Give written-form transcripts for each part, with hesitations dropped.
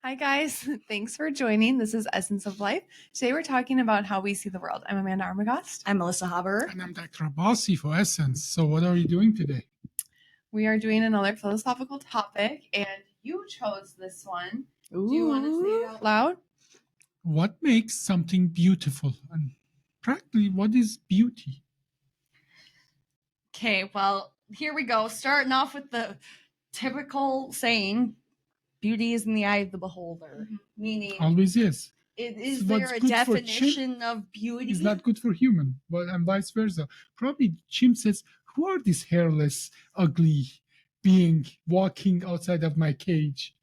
Hi, guys. Thanks for joining. This is Essence of Life. Today, we're talking about how we see the world. I'm Amanda Armagost. I'm Melissa Haber. And I'm Dr. Abbasi for Essence. So what are you doing today? We are doing another philosophical topic, and you chose this one. Ooh. Do you want to say it out loud? What makes something beautiful? And practically, what is beauty? Okay, well, here we go. Starting off with the typical saying, beauty is in the eye of the beholder. Meaning, Always is. is there a definition of beauty? It's not good for human, but and vice versa. Probably chimp says, who are these hairless, ugly being walking outside of my cage?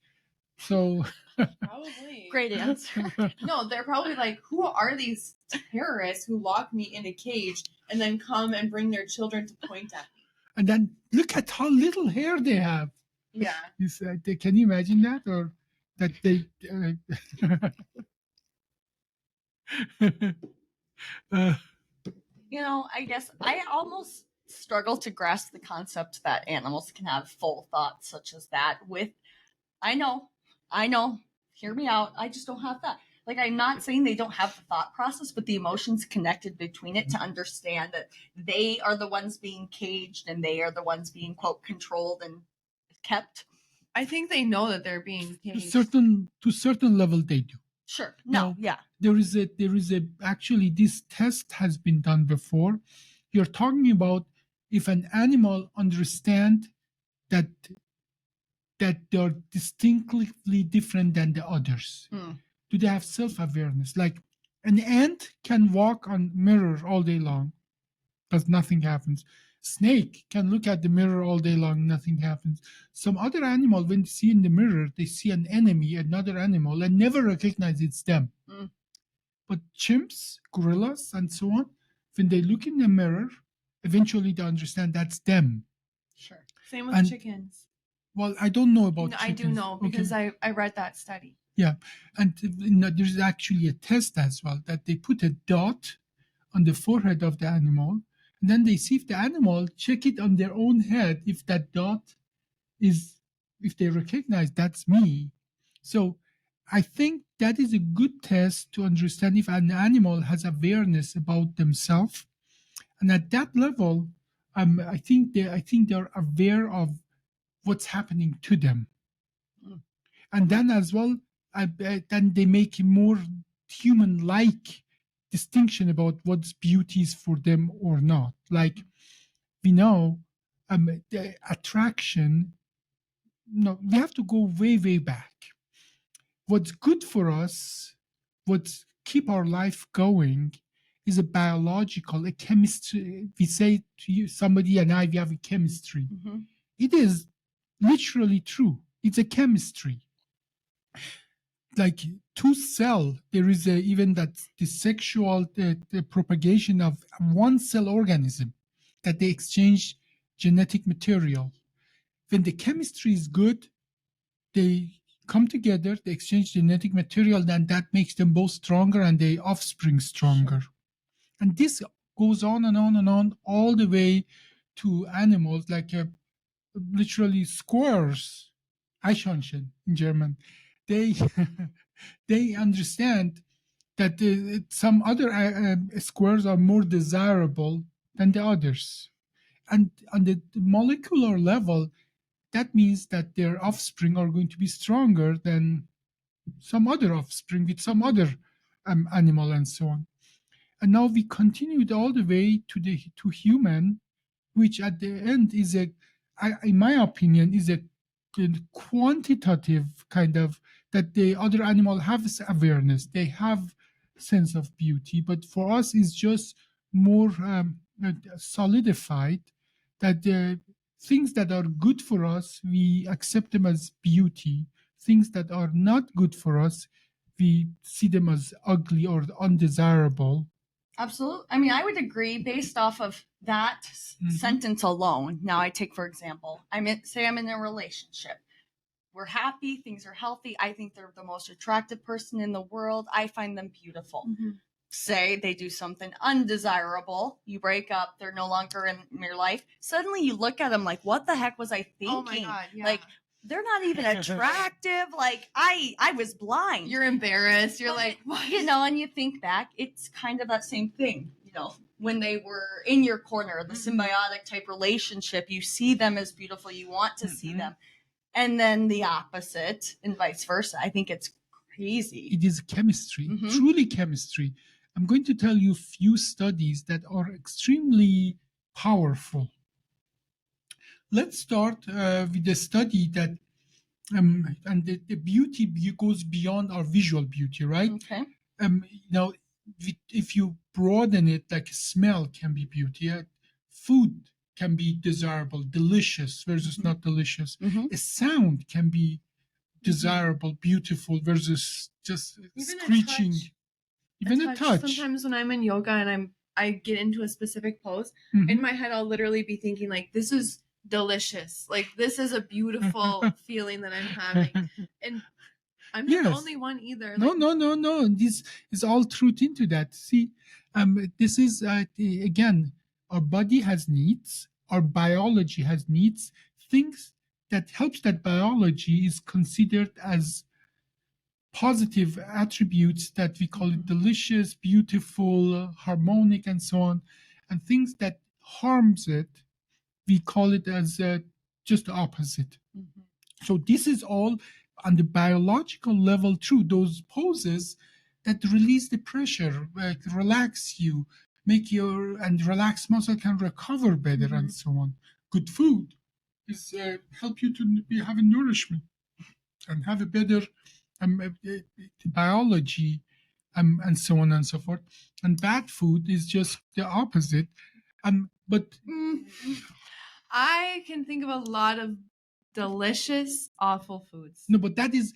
So Probably. Great answer. No, they're probably like, who are these terrorists who lock me in a cage and then come and bring their children to point at me? And then look at how little hair they have. Yeah. Can you imagine that? Or that they... I guess I almost struggle to grasp the concept that animals can have full thoughts such as that I know, hear me out. I just don't have that. Like, I'm not saying they don't have the thought process, but the emotions connected between it to understand that they are the ones being caged and they are the ones being, quote, controlled and kept. I think they know that they're being caged. To certain level, they do. Sure. Now, Yeah. There is actually this test has been done before. You're talking about if an animal understand that they're distinctly different than the others. Do they have self-awareness? Like an ant can walk on mirror all day long, but nothing happens. Snake can look at the mirror all day long, nothing happens. Some other animal, when they see in the mirror, they see an enemy, another animal, and never recognize it's them. But chimps, gorillas, and so on, when they look in the mirror, eventually they understand that's them. Sure. Same with chickens. Well, I don't know about chickens. I do know because I read that study. Yeah, and there's actually a test as well that they put a dot on the forehead of the animal, and then they see if the animal check it on their own head if that dot if they recognize that's me. So I think that is a good test to understand if an animal has awareness about themselves, and at that level, I think they're aware of what's happening to them, and then as well, then they make a more human-like distinction about what's beauty is for them or not. Like we know, the attraction. No, we have to go way back. What's good for us, what's keep our life going, is a biological, a chemistry. We say to you, somebody and I, we have a chemistry. It is literally true. It's a chemistry. Like to cell, there is even that the sexual the propagation of one cell organism that they exchange genetic material. When the chemistry is good, they come together, they exchange genetic material, and that makes them both stronger and their offspring stronger. Sure. And this goes on and on and on, all the way to animals like literally squirrels, Eichhörnchen in German. They understand that some other squares are more desirable than the others. And on the molecular level, that means that their offspring are going to be stronger than some other offspring with some other animal and so on. And now we continued all the way to human, which at the end is in my opinion, is a quantitative kind of that the other animal has awareness, they have sense of beauty, but for us is just more solidified that the things that are good for us, we accept them as beauty. Things that are not good for us, we see them as ugly or undesirable. Absolutely. I mean, I would agree based off of that sentence alone. Now, I take, for example, I'm in a relationship. We're happy. Things are healthy. I think they're the most attractive person in the world. I find them beautiful. Say they do something undesirable. You break up. They're no longer in your life. Suddenly you look at them like, what the heck was I thinking? Oh my God, yeah. Like, they're not even attractive. Like I was blind. You're embarrassed. You're But like, what? you know, and you think back, it's kind of that same thing, you know, when they were in your corner, the symbiotic type relationship, you see them as beautiful, you want to see them. And then the opposite and vice versa. I think it's crazy. It is chemistry, truly chemistry. I'm going to tell you a few studies that are extremely powerful. Let's start with a study that, and the beauty goes beyond our visual beauty, right? Okay. Now, if you broaden it, like smell can be beauty, food can be desirable, delicious versus not delicious. A sound can be desirable, beautiful versus just Even a screeching. touch. Even a touch. Sometimes when I'm in yoga and I get into a specific pose, in my head I'll literally be thinking like, this is delicious. Like this is a beautiful feeling that I'm having. And I'm not the only one either. No. This is all truth into that. See, this is again, our body has needs, our biology has needs. Things that helps that biology is considered as positive attributes that we call it delicious, beautiful, harmonic, and so on. And things that harms it, we call it as just the opposite. So this is all on the biological level true. Those poses that release the pressure, relax you, and relaxed muscle can recover better and so on. Good food is help you to have a nourishment and have a better biology and so on and so forth. And bad food is just the opposite. But I can think of a lot of delicious, awful foods. No, but that is,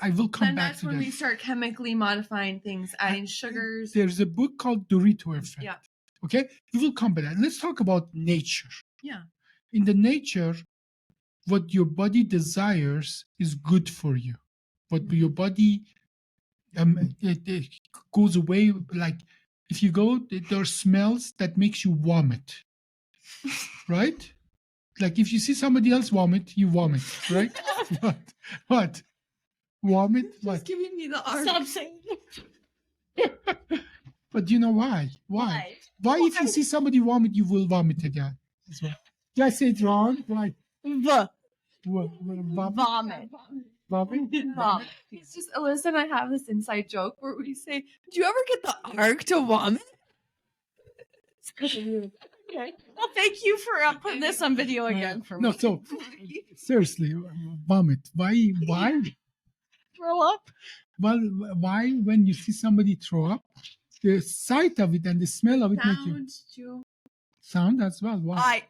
I will come then back that's to when that. we start chemically modifying things, adding sugars. There's a book called Dorito Effect. Yeah. Okay? We will come back to that. Let's talk about nature. Yeah. In the nature, what your body desires is good for you. What your body it goes away, like if you go, there are smells that makes you vomit. Right? Like if you see somebody else vomit, you vomit, right? What? Vomit? What? Just giving me the arm. Stop saying But you know why? Why if you see somebody vomit, you will vomit again? As well. Did I say it wrong? Right. Vomit. Vomit? It's just Alyssa and I have this inside joke where we say, "Do you ever get the arc to vomit?" Okay. Well, thank you for putting this on video again for me. No, so seriously, vomit. Why? Throw up? Well, why when you see somebody throw up, the sight of it and the smell of it make you sound as well? Why?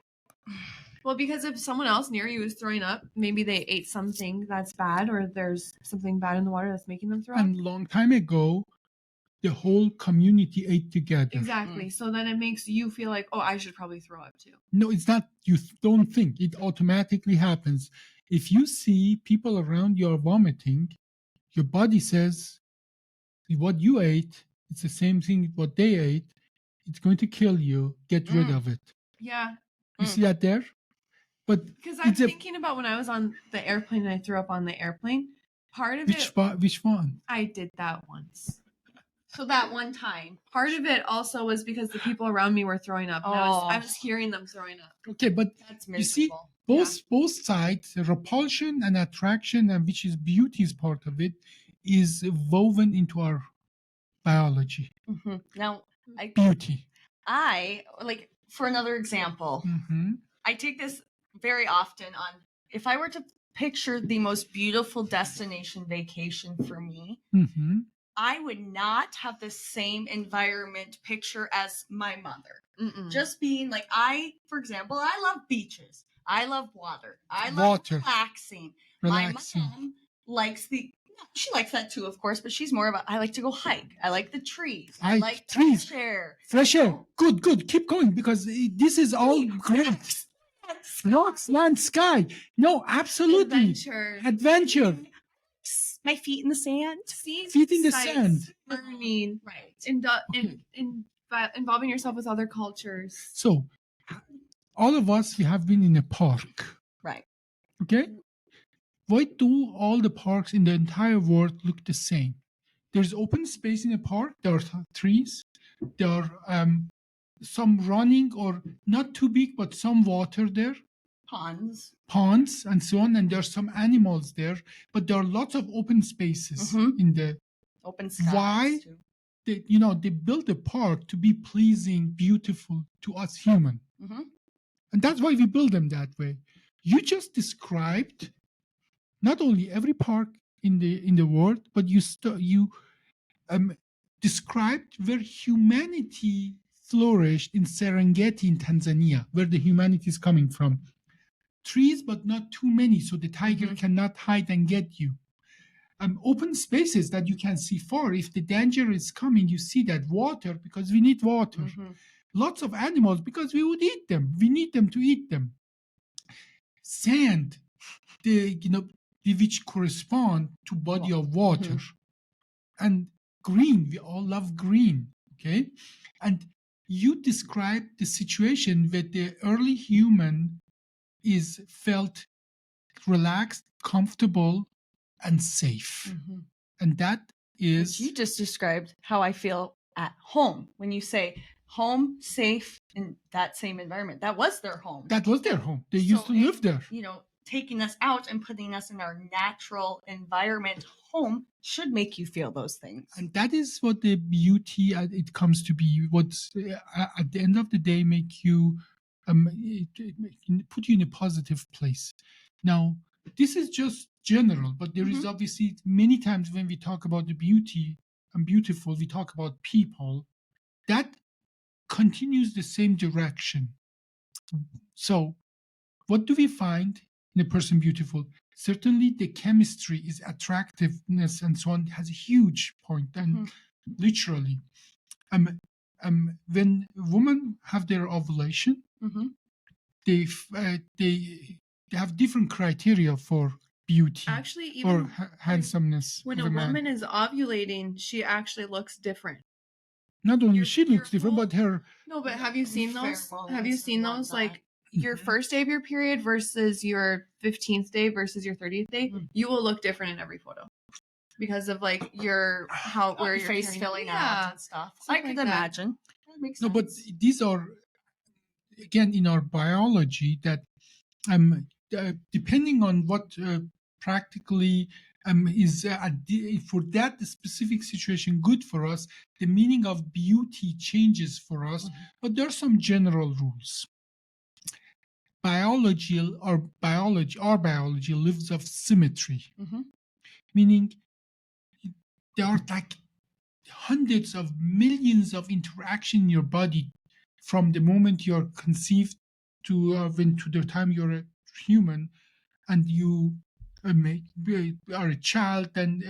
Well, because if someone else near you is throwing up, maybe they ate something that's bad, or there's something bad in the water that's making them throw up. And long time ago, the whole community ate together. Exactly. So then it makes you feel like, oh, I should probably throw up too. No, it's not. You don't think. It automatically happens. If you see people around you are vomiting, your body says, what you ate, it's the same thing what they ate. It's going to kill you. Get rid of it. Yeah. You see that there? But because I'm thinking about when I was on the airplane and I threw up on the airplane. Part of which one? I did that once. So that one time. Part of it also was because the people around me were throwing up. And I was hearing them throwing up. Okay, but that's you see, both sides, repulsion and attraction, and which is beauty is part of it, is woven into our biology. Now, beauty. For another example, I take this very often on, if I were to picture the most beautiful destination vacation for me, I would not have the same environment picture as my mother. Just being like, for example, I love beaches. I love water. I love relaxing. My mom likes she likes that too, of course, but she's more about, I like to go hike. I like the trees. I like trees. Fresh air. Fresh air. Good. Keep going, because this is all great. Rocks, land, sky. No, absolutely. Adventure. My feet in the sand. Feet in the sand. Learning. Right. Involving yourself with other cultures. So, all of us, we have been in a park. Right. Okay? why do all the parks in the entire world look the same? There's open space in a park, there are trees, there are some running or not too big, but some water there, ponds and so on, and there are some animals there, but there are lots of open spaces in the open skies. Why? Too. They build a park to be pleasing, beautiful to us human. And that's why we build them that way. You just described not only every park in the world, but you described where humanity flourished in Serengeti in Tanzania, where the humanity is coming from. Trees, but not too many, so the tiger cannot hide and get you. Open spaces that you can see far. If the danger is coming, you see that. Water, because we need water. Lots of animals, because we would eat them. We need them to eat them. Sand, which correspond to body of water. And green, we all love green, okay? And you described the situation where the early human is felt relaxed, comfortable, and safe. And that is... You just described how I feel at home. When you say home, safe, in that same environment, that was their home. That was their home. They used to live there. Taking us out and putting us in our natural environment, home, should make you feel those things. And that is what the beauty it comes to be. What's at the end of the day make you put you in a positive place. Now, this is just general, but there is obviously many times when we talk about the beauty and beautiful, we talk about people. That continues the same direction. So, what do we find in a person beautiful? Certainly the chemistry is attractiveness and so on has a huge point, and literally when women have their ovulation, they have different criteria for beauty. Actually, even or handsomeness. When a woman is ovulating, she actually looks different. Not only she looks different, but her... No, but have you seen those? Have you seen those? Like your first day of your period versus your 15th day versus your 30th day, you will look different in every photo because of like where your face filling out and stuff. I could imagine. That makes sense. No, but these are again in our biology that depending on what practically is for that specific situation good for us, the meaning of beauty changes for us. But there are some general rules. Our biology lives of symmetry, meaning there are like hundreds of millions of interactions in your body from the moment you're conceived to the time you're a human, and you are a child and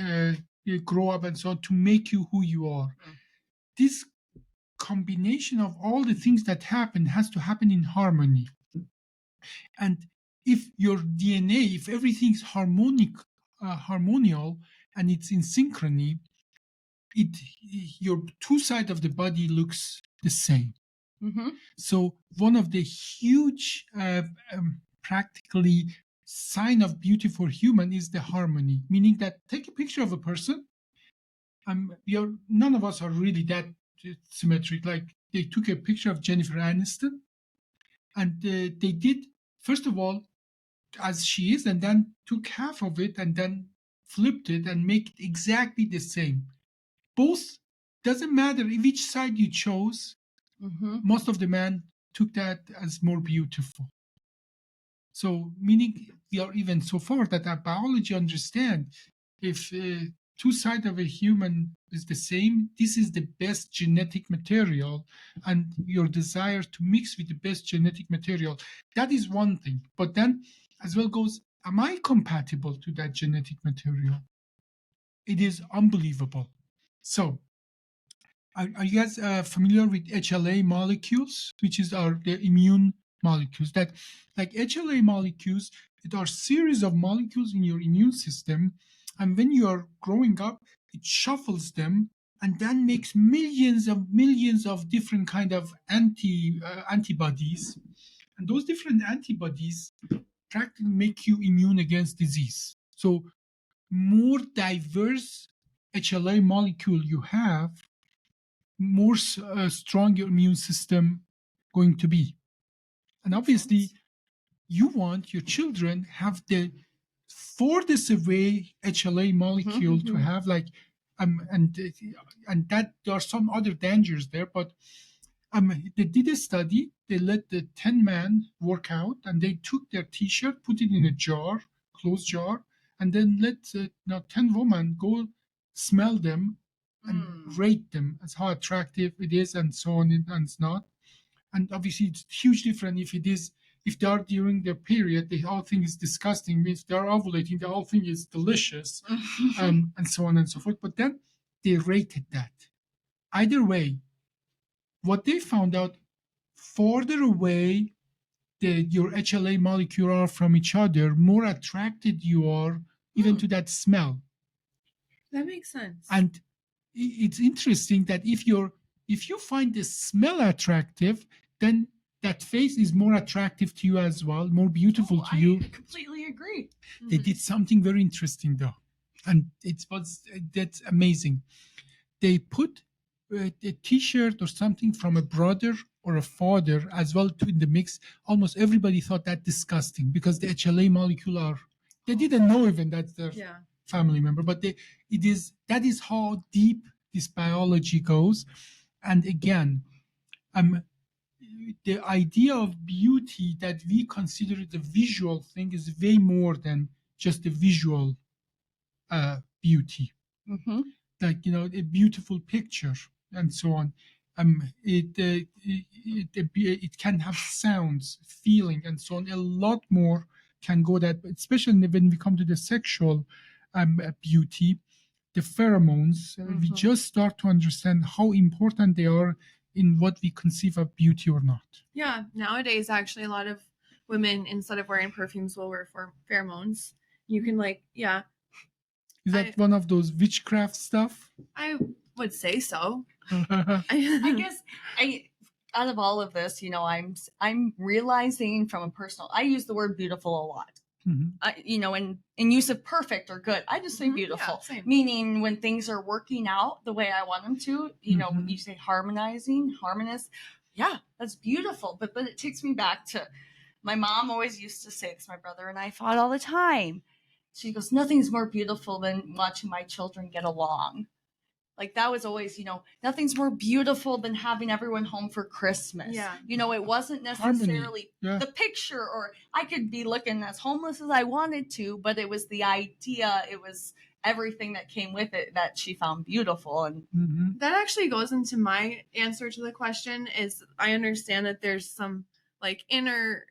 you grow up and so on to make you who you are. This combination of all the things that happen has to happen in harmony. And if your DNA, if everything's harmonial and it's in synchrony, your two sides of the body looks the same. So one of the huge practically sign of beauty for human is the harmony, meaning that take a picture of a person. None of us are really that symmetric. Like they took a picture of Jennifer Aniston, and they did, first of all, as she is, and then took half of it and then flipped it and make it exactly the same. Both, doesn't matter which side you chose, most of the men took that as more beautiful. So, meaning we are even so far that our biology understand if two sides of a human is the same, this is the best genetic material, and your desire to mix with the best genetic material, that is one thing. But then as well goes, am I compatible to that genetic material? It is unbelievable. So, are you guys familiar with HLA molecules, which is the immune molecules? That, like HLA molecules, it are series of molecules in your immune system, and when you are growing up, it shuffles them and then makes millions of different kind of antibodies, and those different antibodies practically make you immune against disease. So more diverse HLA molecule you have, more strong your immune system going to be. And obviously, you want your children have the furthest away HLA molecule to have like, and that there are some other dangers there, but they did a study. They let the 10 men work out, and they took their T-shirt, put it in a jar, closed jar, and then let 10 women go smell them and rate them as how attractive it is, and so on and it's not. And obviously, it's huge difference if they are during their period, the whole thing is disgusting. If they are ovulating, the whole thing is delicious, and so on and so forth. But then they rated that. Either way, what they found out, further away your HLA molecule are from each other, more attracted you are even to that smell. That makes sense. And it's interesting that if you find the smell attractive, then that face is more attractive to you as well, more beautiful to you. I completely agree. They did something very interesting though, and that's amazing. They put a T-shirt or something from a brother or a father as well in the mix. Almost everybody thought that disgusting because the HLA molecule they didn't know even that's their family member, but that is how deep this biology goes. And again, the idea of beauty that we consider the visual thing is way more than just the visual beauty. Like, a beautiful picture and so on. It can have sounds, feeling, and so on. A lot more can go that, especially when we come to the sexual beauty, the pheromones. We just start to understand how important they are in what we conceive of beauty or not. Yeah, nowadays actually a lot of women, instead of wearing perfumes, will wear pheromones. You can Is that one of those witchcraft stuff? I would say so. I guess out of all of this, I'm realizing from a personal, I use the word beautiful a lot. In use of perfect or good, I just say beautiful. Yeah, meaning when things are working out the way I want them to, when you say harmonious, yeah, that's beautiful. But it takes me back to my mom always used to say this. My brother and I fought all the time. She goes, nothing's more beautiful than watching my children get along. Like that was always, nothing's more beautiful than having everyone home for Christmas. Yeah. It wasn't necessarily the picture, or I could be looking as homeless as I wanted to, but it was the idea, it was everything that came with it that she found beautiful. And that actually goes into my answer to the question is I understand that there's some like inner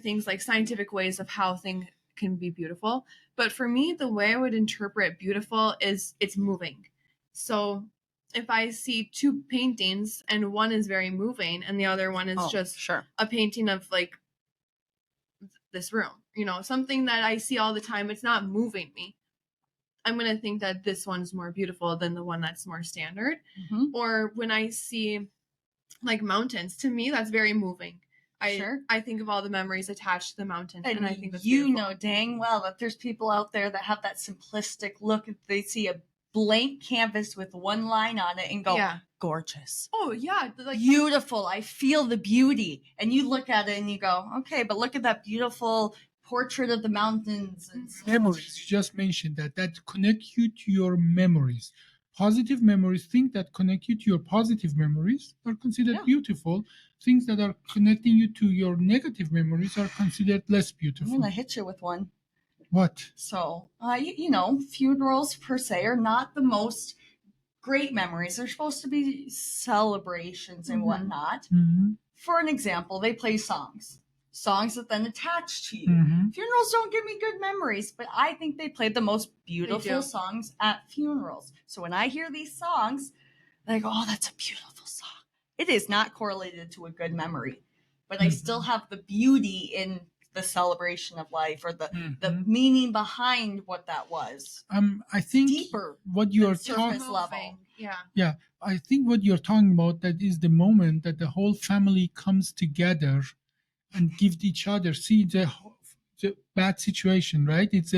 things, like scientific ways of how things can be beautiful. But for me, the way I would interpret beautiful is it's moving. So if I see two paintings and one is very moving and the other one is just a painting of like this room, something that I see all the time, it's not moving me. I'm going to think that this one's more beautiful than the one that's more standard. Or when I see like mountains, to me, that's very moving. I think of all the memories attached to the mountain, and I think that's beautiful. Know dang well that there's people out there that have that simplistic look. They see a blank canvas with one line on it and go, gorgeous. Oh, yeah. Like, beautiful. I feel the beauty. And you look at it and you go, okay, but look at that beautiful portrait of the mountains. And memories. You just mentioned that connect you to your memories. Positive memories, things that connect you to your positive memories are considered beautiful. Things that are connecting you to your negative memories are considered less beautiful. I'm going to hit you with one. What? So, funerals per se are not the most great memories. They're supposed to be celebrations and whatnot. For an example, they play songs that then attach to you. Funerals don't give me good memories, but I think they play the most beautiful songs at funerals. So when I hear these songs, I go, oh, that's a beautiful song. It is not correlated to a good memory, but I still have the beauty in the celebration of life or the meaning behind what that was. I think deeper what you're surface level. Yeah. I think what you're talking about, that is the moment that the whole family comes together and give each other, see the bad situation, right? It's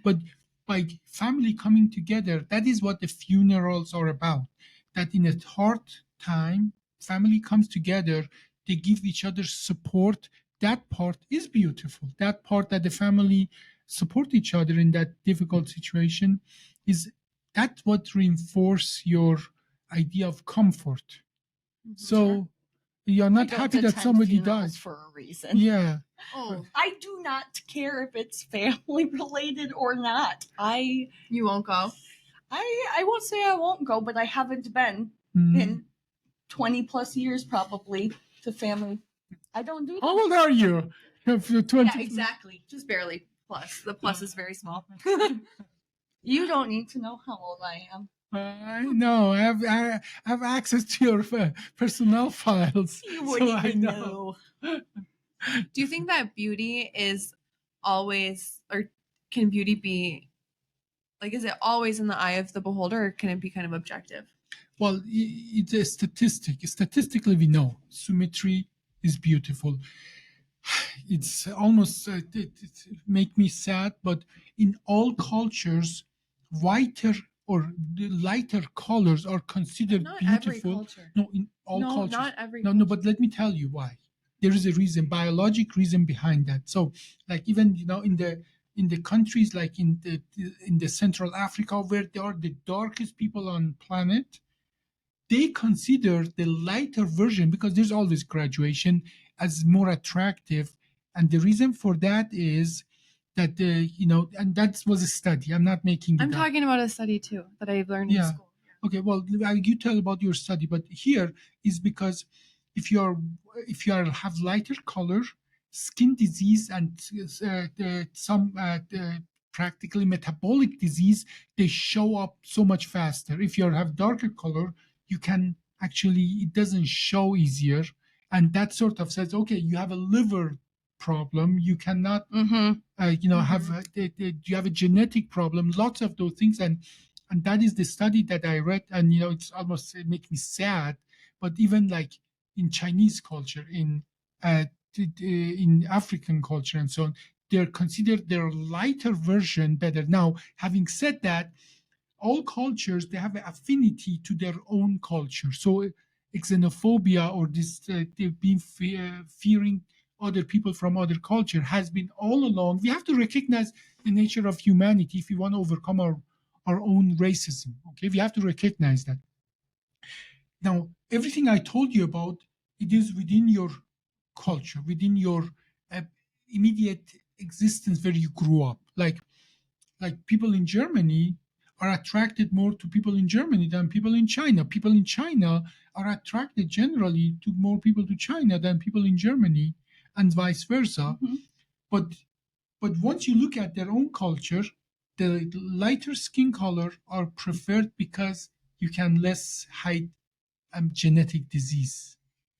But by family coming together, that is what the funerals are about. That in a hard time, family comes together, they give each other support. That part is beautiful. That part that the family support each other in that difficult situation is that what reinforce your idea of comfort. Mhm. So you're I not don't happy that attend somebody funerals died. for a reason. Yeah. Oh, I do not care if it's family related or not. you won't go? I won't say I won't go, but I haven't been Mm. in 20 plus years probably to family. I don't do that. How old are you? If you're 20. Yeah, exactly. Just barely plus. The plus is very small. You don't need to know how old I am. I know. I have access to your personnel files. You so wouldn't I even know. know. Do you think that beauty is always, or can beauty be, like, is it always in the eye of the beholder, or can it be kind of objective? Well, it's a statistic. Statistically, we know symmetry is beautiful. It's almost it make me sad, but in all cultures, whiter or the lighter colors are considered Not every beautiful. culture. No, in all No, cultures. not every No, but let me tell you why. There is a reason, biologic reason behind that. So, like even in the countries like in the Central Africa where they are the darkest people on planet, they consider the lighter version because there's always graduation as more attractive, and the reason for that is that and that was a study. I'm not making it I'm up. talking about a study too that I've learned in Yeah. school. Okay, well, you tell about your study, but here is because if you have lighter color, skin disease and some practically metabolic disease, they show up so much faster. If you have darker color, you can actually it doesn't show easier, and that sort of says, okay, you have a liver problem, you cannot have you have a genetic problem, lots of those things, and that is the study that I read, and it's almost it makes me sad. But even like in Chinese culture, in African culture, and so on, they're considered their lighter version better. Now, having said that, all cultures they have an affinity to their own culture. So xenophobia or this they've been fearing other people from other culture has been all along. We have to recognize the nature of humanity if we want to overcome our own racism. Okay, we have to recognize that. Now, everything I told you about, it is within your culture, within your uh, immediate existence where you grew up. Like people in Germany are attracted more to people in Germany than people in China. People in China are attracted generally to more people to China than people in Germany, and vice versa. Mm-hmm. But once you look at their own culture, the lighter skin color are preferred because you can less hide genetic disease.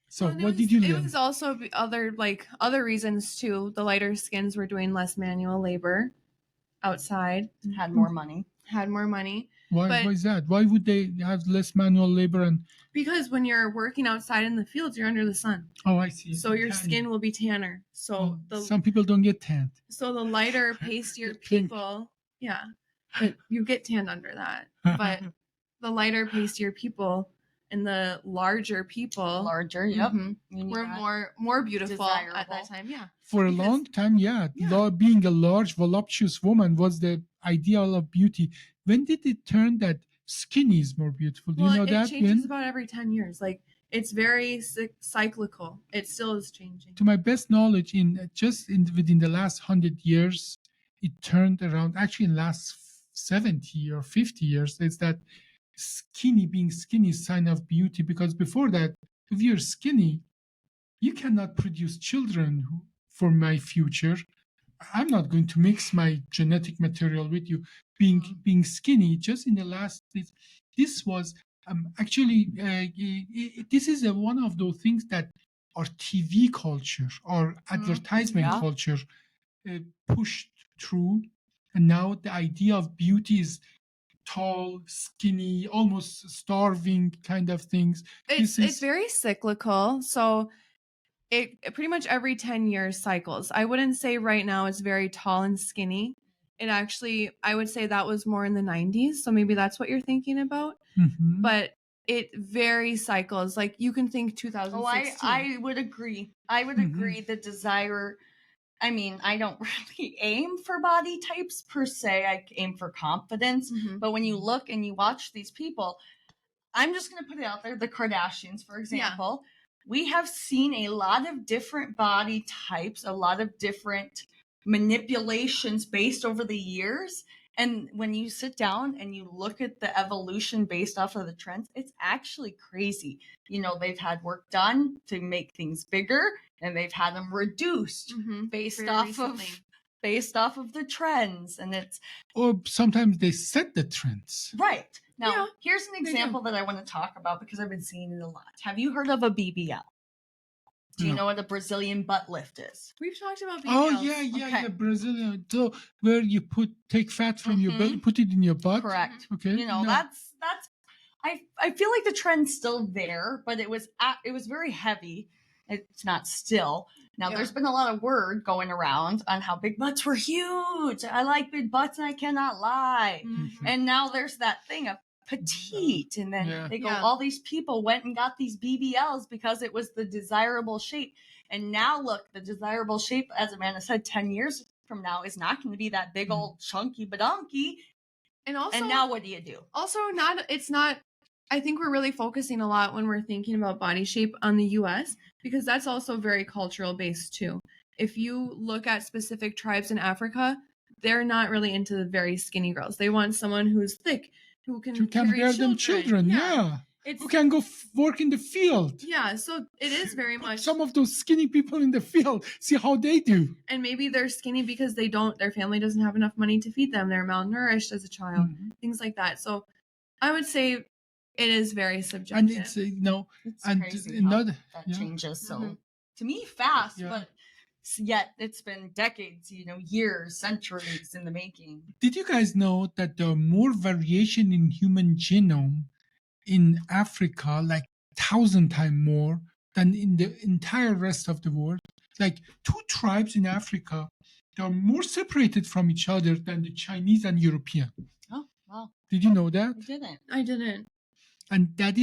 So Well, what did you It learn? was also other reasons too. The lighter skins were doing less manual labor outside, Had more money. had more money. Why is that? Why would they have less manual labor? And Because when you're working outside in the fields, you're under the sun. oh, I see. So your Tan. skin will be tanner. So Some people don't get tanned. So the lighter pastier Get pink. people, yeah, but you get tanned under that. But the lighter pastier people and the larger people, Larger, yep. mhm, You need were that. more beautiful at Desirable. that time. Yeah. For a Because- long time, yeah. Yeah. Being a large, voluptuous woman was the ideal of beauty. When did it turn that skinny is more beautiful? Do Well, you know it that? changes When? about every 10 years. Like it's very cyclical. It still is changing. To my best knowledge, within the last 100 years, it turned around. Actually, in the last 70 or 50 years, is that being skinny is sign of beauty. Because before that, if you're skinny, you cannot produce children for my future. I'm not going to mix my genetic material with you. Being skinny, just in the last, this was actually this is one of those things that our TV culture, our advertisement yeah. culture pushed through, and now the idea of beauty is tall, skinny, almost starving kind of things. It's very cyclical. So it pretty much every 10 years cycles. I wouldn't say right now it's very tall and skinny. it actually, I would say that was more in the 90s. So maybe that's what you're thinking about. Mhm. But it very cycles. Like you can think 2016. I would agree. I would Mhm. agree. The desire. I mean, I don't really aim for body types per se. I aim for confidence. Mhm. But when you look and you watch these people, I'm just going to put it out there. The Kardashians, for example, we have seen a lot of different body types, a lot of different manipulations based over the years. And when you sit down and you look at the evolution based off of the trends, it's actually crazy. You know, they've had work done to make things bigger, and they've had them reduced Mhm. based Very off recently. of the trends. And it's Or sometimes they set the trends. right. Now, Yeah, here's an do. example that I want to talk about because I've been seeing it a lot. Have you heard of a BBL? Do you No. know what a Brazilian butt lift is? We've talked about Oh BBLs. yeah, Okay. yeah, Brazilian. So where you take fat from your Mhm. belly, put it in your butt. Correct. Okay. You know, No. that's I feel like the trend's still there, but it was very heavy. It's not still. Now Yeah. there's been a lot of word going around on how big butts were huge. I like big butts and I cannot lie. Mhm. And now there's that thing of petite, and then Yeah. they go, Yeah. all these people went and got these BBLs because it was the desirable shape. And now look, the desirable shape, as Amanda said, 10 years from now is not going to be that big old chunky badonky. And also, And now what do you do? also it's not, I think we're really focusing a lot when we're thinking about body shape on the US, because that's also very cultural based too. If you look at specific tribes in Africa, they're not really into the very skinny girls. They want someone who's thick, who can Who can carry bear them children? Yeah. It's, Who can go work in the field? yeah, so it is very Put much. some of those skinny people in the field. See how they do. And maybe they're skinny because their family doesn't have enough money to feed them. They're malnourished as a child, things like that. So I would say it is very subjective. And it's It's and crazy another how that yeah. changes so Mhm. to me fast, Yeah. but yet it's been decades, years, centuries in the making. Did you guys know that there are more variation in human genome in Africa, like 1,000 times more than in the entire rest of the world? Like two tribes in Africa, they are more separated from each other than the Chinese and European. Oh, wow. Did you know that? I didn't. I didn't. And that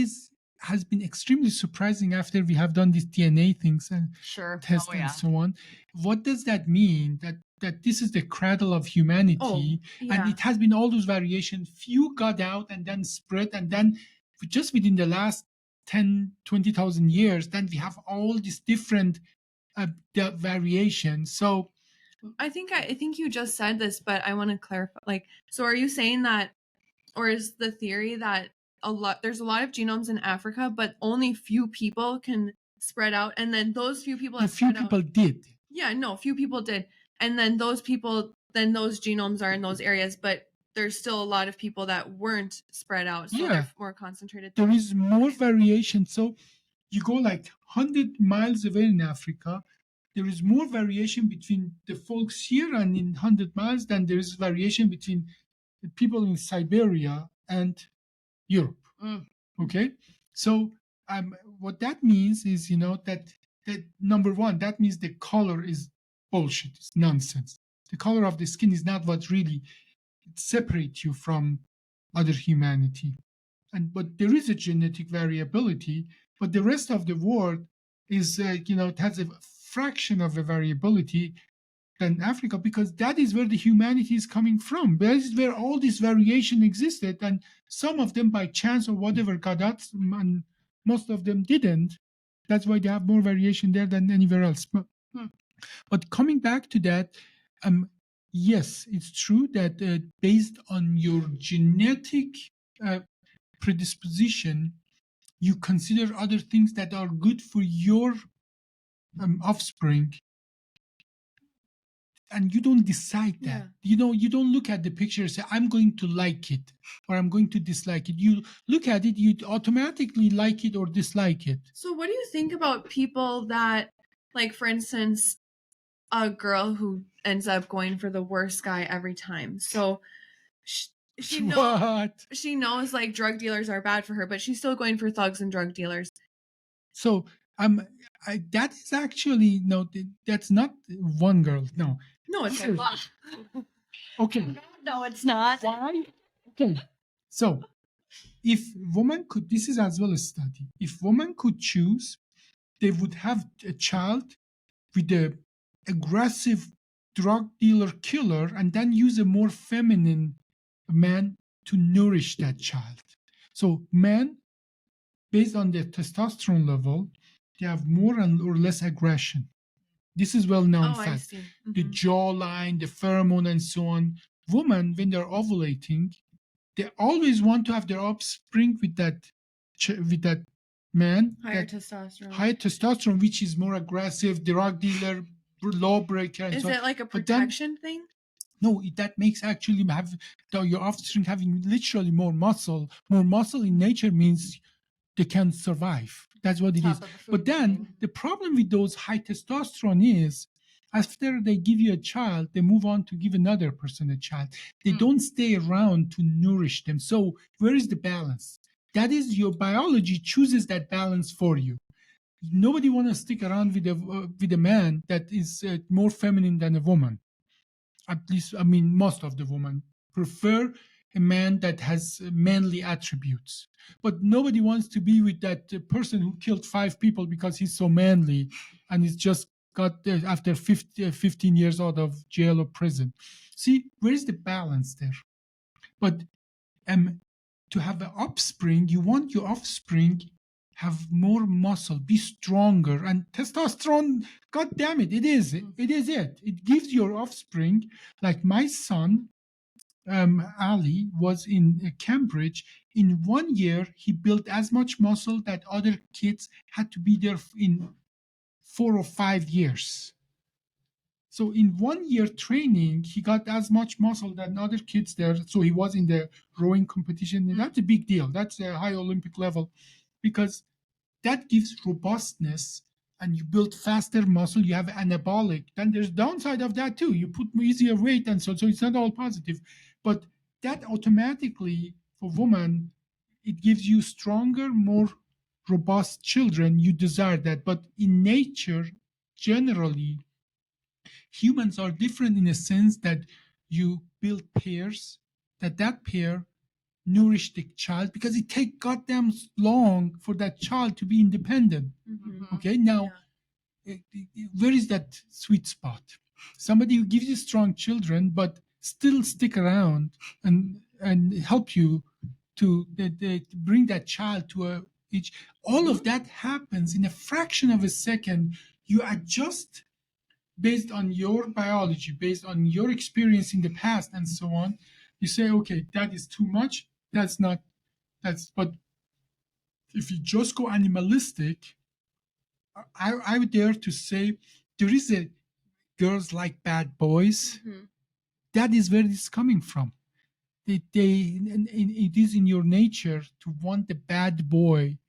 has been extremely surprising after we have done these DNA things and Sure. tests Oh, yeah. and so on. What does that mean? That this is the cradle of humanity, Yeah. and it has been all those variations. Few got out and then spread, and then just within the last 10, 20,000 years, then we have all these different variations. So I think you just said this, but I want to clarify. Like, so are you saying that, or is the theory that there's a lot of genomes in Africa, but only few people can spread out, and then those few people a have few spread people out. did. Yeah, no, few people did, and then those genomes are in those areas, but there's still a lot of people that weren't spread out, so Yeah. they're more concentrated. There is more variation. So you go like 100 miles away in Africa, there is more variation between the folks here and in 100 miles than there is variation between the people in Siberia and Europe. Mm. Okay? So what that means is, that number one, that means the color is bullshit. It's nonsense. The color of the skin is not what really separates you from other humanity. But there is a genetic variability, but the rest of the world is, it has a fraction of a variability than Africa, because that is where the humanity is coming from. That is where all this variation existed, and some of them by chance or whatever got out, and most of them didn't. That's why they have more variation there than anywhere else. But coming back to that, yes, it's true that based on your genetic predisposition, you consider other things that are good for your offspring, and you don't decide that. You don't look at the picture and say, I'm going to like it or I'm going to dislike it. You look at it, you automatically like it or dislike it. So what do you think about people that, like, for instance, a girl who ends up going for the worst guy every time? So she knows like drug dealers are bad for her, but she's still going for thugs and drug dealers. So that is actually, no, that's not one girl. No, it's Here. Okay. No, it's not. Why? Okay. So, if woman could, this is as well a study. If woman could choose, they would have a child with a aggressive drug dealer killer and then use a more feminine man to nourish that child. So men, based on their testosterone level, they have more or less aggression. This is well known Oh, I fact. see. The jawline, the pheromone, and so on. Women, when they're ovulating, they always want to have their offspring with that man, Higher that testosterone. high testosterone, which is more aggressive, drug dealer, lawbreaker, and Is so on. it like a But then- protection thing? No, that makes actually have your offspring having literally more muscle. More muscle in nature means they can survive. That's what it Top is. of the food But then chain. the problem with those high testosterone is after they give you a child, they move on to give another person a child. They don't stay around to nourish them. So where is the balance? That is, your biology chooses that balance for you. Nobody want to stick around with a man that is more feminine than a woman. At least, I mean, most of the women prefer a man that has manly attributes. But nobody wants to be with that person who killed 5 people because he's so manly and he's just got after 15 years out of jail or prison. See, where is the balance there? But to have an offspring, you want your offspring have more muscle, be stronger, and testosterone. God damn it, it is it. It gives your offspring. Like my son, Ali, was in Cambridge. In 1 year, he built as much muscle that other kids had to be there in 4 or 5 years. So in 1 year training, he got as much muscle than other kids there. So he was in the rowing competition. And that's a big deal. That's a high Olympic level because that gives robustness and you build faster muscle. You have anabolic. Then there's downside of that too. You put easier weight and so it's not all positive. But that automatically for women, it gives you stronger, more robust children. You desire that. But in nature, generally, humans are different in a sense that you build pairs, that pair nourish the child because it takes goddamn long for that child to be independent. Okay, now where is that sweet spot? Somebody who gives you strong children but still stick around and help you to bring that child to a age. All of that happens in a fraction of a second. You adjust based on your biology, based on your experience in the past and so on. You say, okay, that is too much. But if you just go animalistic, I would dare to say there is a girls like bad boys. That is where it's coming from. It is in your nature to want the bad boy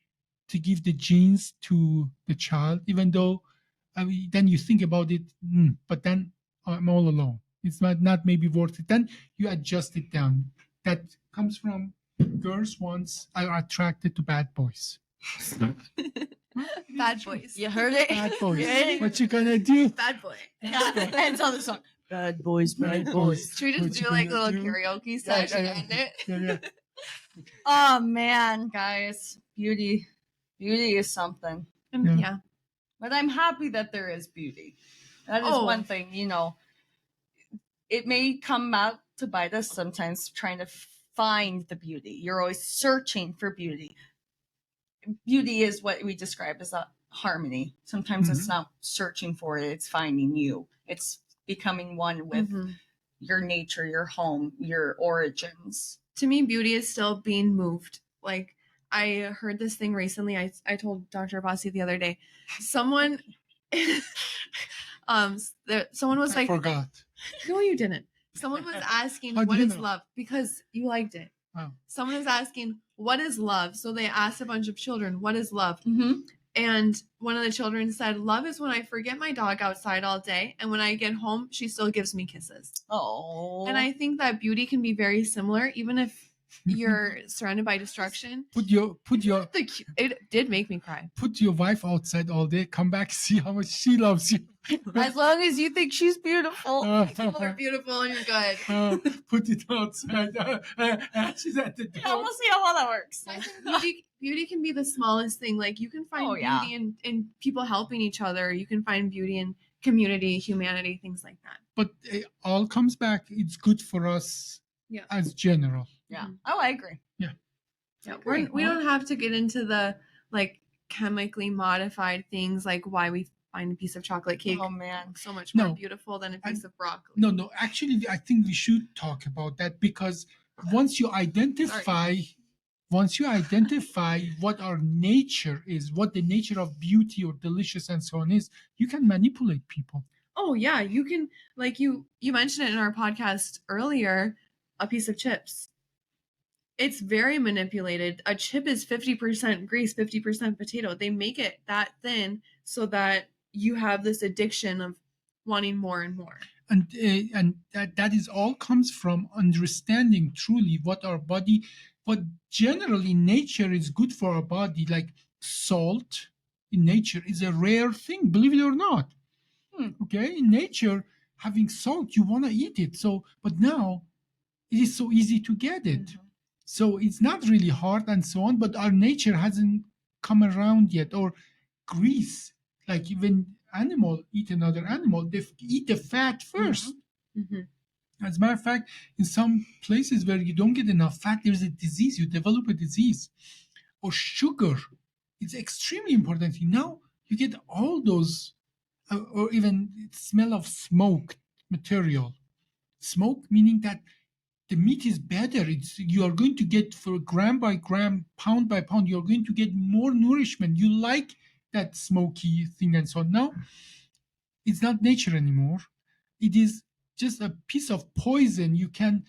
to give the genes to the child, even though then you think about it, but then I'm all alone. It's not maybe worth it. Then you adjust it down. That comes from girls once are attracted to bad boys. Bad boys. You heard it? Bad boys. Yeah. What you gonna do? Bad boy. Yeah, ends on the song. Bad boys, bad boys. Should we What just you do like a gonna little do? karaoke session Yeah. and end it? Yeah. Oh man, guys, beauty is something. Yeah. Yeah. But I'm happy that there is beauty. That is Oh. one thing, it may come out to bite us sometimes trying to find the beauty. You're always searching for beauty. Beauty is what we describe as a harmony. Sometimes it's not searching for it, it's finding you. It's becoming one with your nature, your home, your origins. To me, beauty is still being moved. Like, I heard this thing recently. I told Dr. Abbasi the other day. Someone, someone was I like, forgot. no, you didn't. Someone was asking, How do what you is know? love? Because you liked it. Oh. Someone is asking, what is love? So they asked a bunch of children, what is love? Mm-hmm. And one of the children said, love is when I forget my dog outside all day. And when I get home, she still gives me kisses. Oh. And I think that beauty can be very similar, even if you're surrounded by destruction. Put your It did make me cry. put your wife outside all day. Come back, see how much she loves you. As long as you think she's beautiful. People are beautiful and you're good. Put it outside. She's at the Yeah, door. we'll see how well that works. Beauty can be the smallest thing. Like you can find Oh, yeah. beauty in people helping each other. You can find beauty in community, humanity, things like that. But it all comes back. It's good for us Yeah. as general. Yeah. Oh, I agree. Yeah, Agree. we don't have to get into the like chemically modified things like why we find a piece of chocolate cake Oh, man. so much more No. beautiful than a piece of broccoli. No. Actually, I think we should talk about that because once you identify what our nature is, what the nature of beauty or delicious and so on is, you can manipulate people. Oh yeah, you can, like you mentioned it in our podcast earlier, a piece of chips. It's very manipulated. A chip is 50% grease, 50% potato. They make it that thin so that you have this addiction of wanting more and more. And that is all comes from understanding truly what generally nature is good for our body. Like salt in nature is a rare thing, believe it or not. Okay, in nature, having salt, you want to eat it. So, but now it is so easy to get it. Mm-hmm. So it's not really hard and so on. But our nature hasn't come around yet. Or grease, like even animal eat another animal, they eat the fat first. Mm-hmm. As a matter of fact, in some places where you don't get enough fat, there's a disease. You develop a disease. Or sugar, it's extremely important. Now you get all those, or even smell of smoked material. Smoke meaning that the meat is better. You are going to get for gram by gram, pound by pound, you're going to get more nourishment. You like that smoky thing and so on. Now, it's not nature anymore. It is just a piece of poison. You can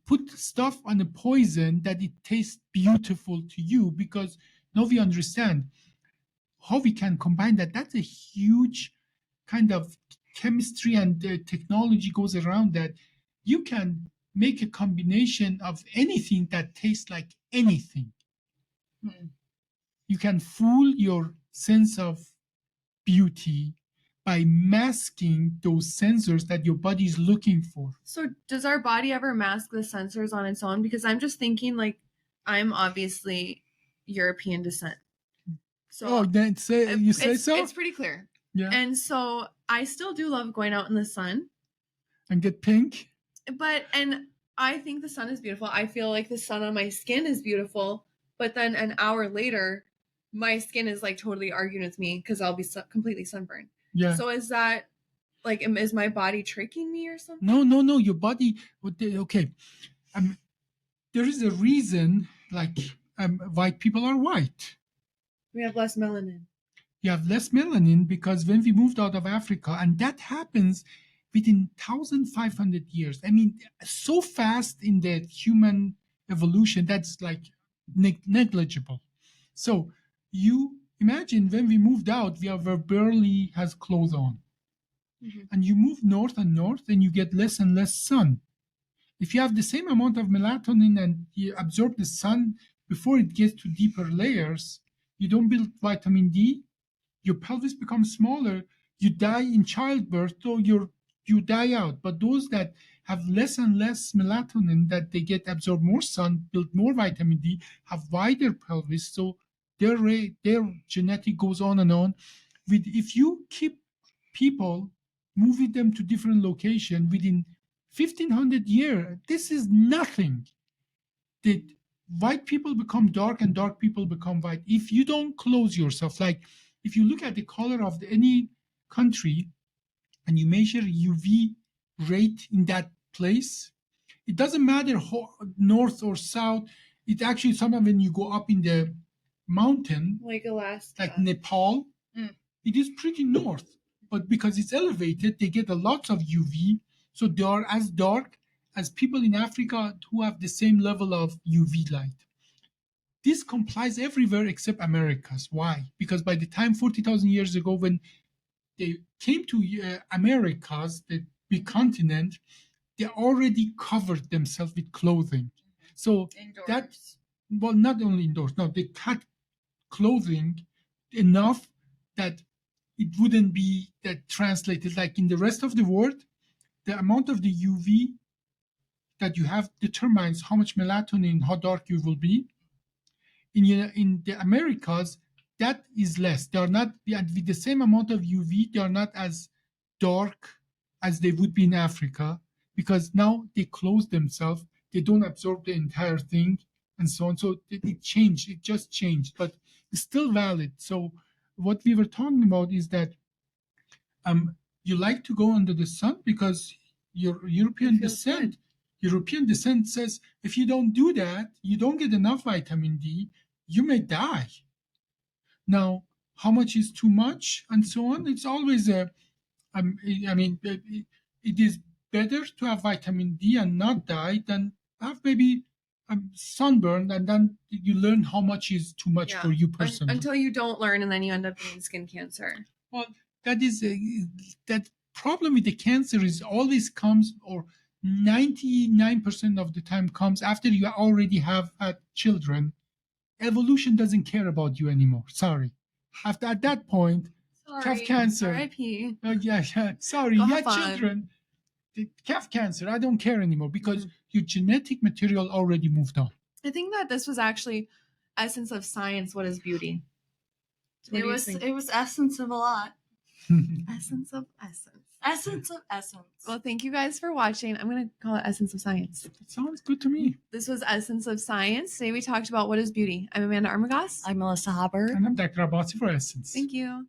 put stuff on a poison that it tastes beautiful to you because now we understand how we can combine that. That's a huge kind of chemistry and technology goes around that. You can make a combination of anything that tastes like anything. You can fool your sense of beauty by masking those sensors that your body is looking for. So does our body ever mask the sensors on its own? Because I'm just thinking, like, I'm obviously European descent. So then you say so? It's pretty clear. Yeah. And so I still do love going out in the sun. And get pink? And I think the sun is beautiful. I feel like the sun on my skin is beautiful. But then an hour later, my skin is like totally arguing with me because I'll be completely sunburned. Yeah. So is that like, is my body tricking me or something? No. Your body, okay. There is a reason, like white people are white. We have less melanin. You have less melanin because when we moved out of Africa, and that happens within 1,500 years. I mean, so fast in the human evolution, that's like negligible. So you imagine when we moved out, we were barely has clothes on. Mm-hmm. And you move north and north, and you get less and less sun. If you have the same amount of melatonin and you absorb the sun before it gets to deeper layers, you don't build vitamin D, your pelvis becomes smaller, you die in childbirth, so you die out. But those that have less and less melatonin, that they get absorb more sun, build more vitamin D, have wider pelvis, so their genetic goes on and on. If you keep people, moving them to different location within 1,500 years, this is nothing. The white people become dark and dark people become white. If you don't close yourself, like if you look at the color of any country and you measure UV rate in that place, it doesn't matter north or south. It actually, sometimes when you go up in the mountain, like Alaska, like Nepal, it is pretty north. But because it's elevated, they get a lot of UV. So they are as dark as people in Africa who have the same level of UV light. This complies everywhere except Americas. Why? Because by the time 40,000 years ago, when they came to Americas, the big continent, they already covered themselves with clothing. So Indoors. that, well, not only indoors. No, they cut clothing enough that it wouldn't be that translated like in the rest of the world. The amount of the UV that you have determines how much melatonin, how dark you will be. In the Americas, that is less. They are not with the same amount of UV. They are not as dark as they would be in Africa because now they close themselves. They don't absorb the entire thing and so on. So it changed. It just changed, but it's still valid. So what we were talking about is that you like to go under the sun because your European descent. Good. European descent says if you don't do that, you don't get enough vitamin D, you may die. Now, how much is too much and so on? It's always a, I mean, it is better to have vitamin D and not die than have maybe sunburn and then you learn how much is too much for you personally. Until you don't learn and then you end up getting skin cancer. Well, that is that problem with the cancer is always comes or 99% of the time comes after you already have had children. Evolution doesn't care about you anymore. Sorry. After at that point, calf cancer. R.I.P. Yeah. Sorry, Go you have had fun. children. The calf cancer. I don't care anymore because your genetic material already moved on. I think that this was actually essence of science. What is beauty? What do you think? It was essence of a lot. Essence of essence. Essence of essence. Well, thank you guys for watching. I'm going to call it Essence of Science. It sounds good to me. This was Essence of Science. Today we talked about what is beauty. I'm Amanda Armagoss. I'm Melissa Haber. And I'm Dr. Abbasi for Essence. Thank you.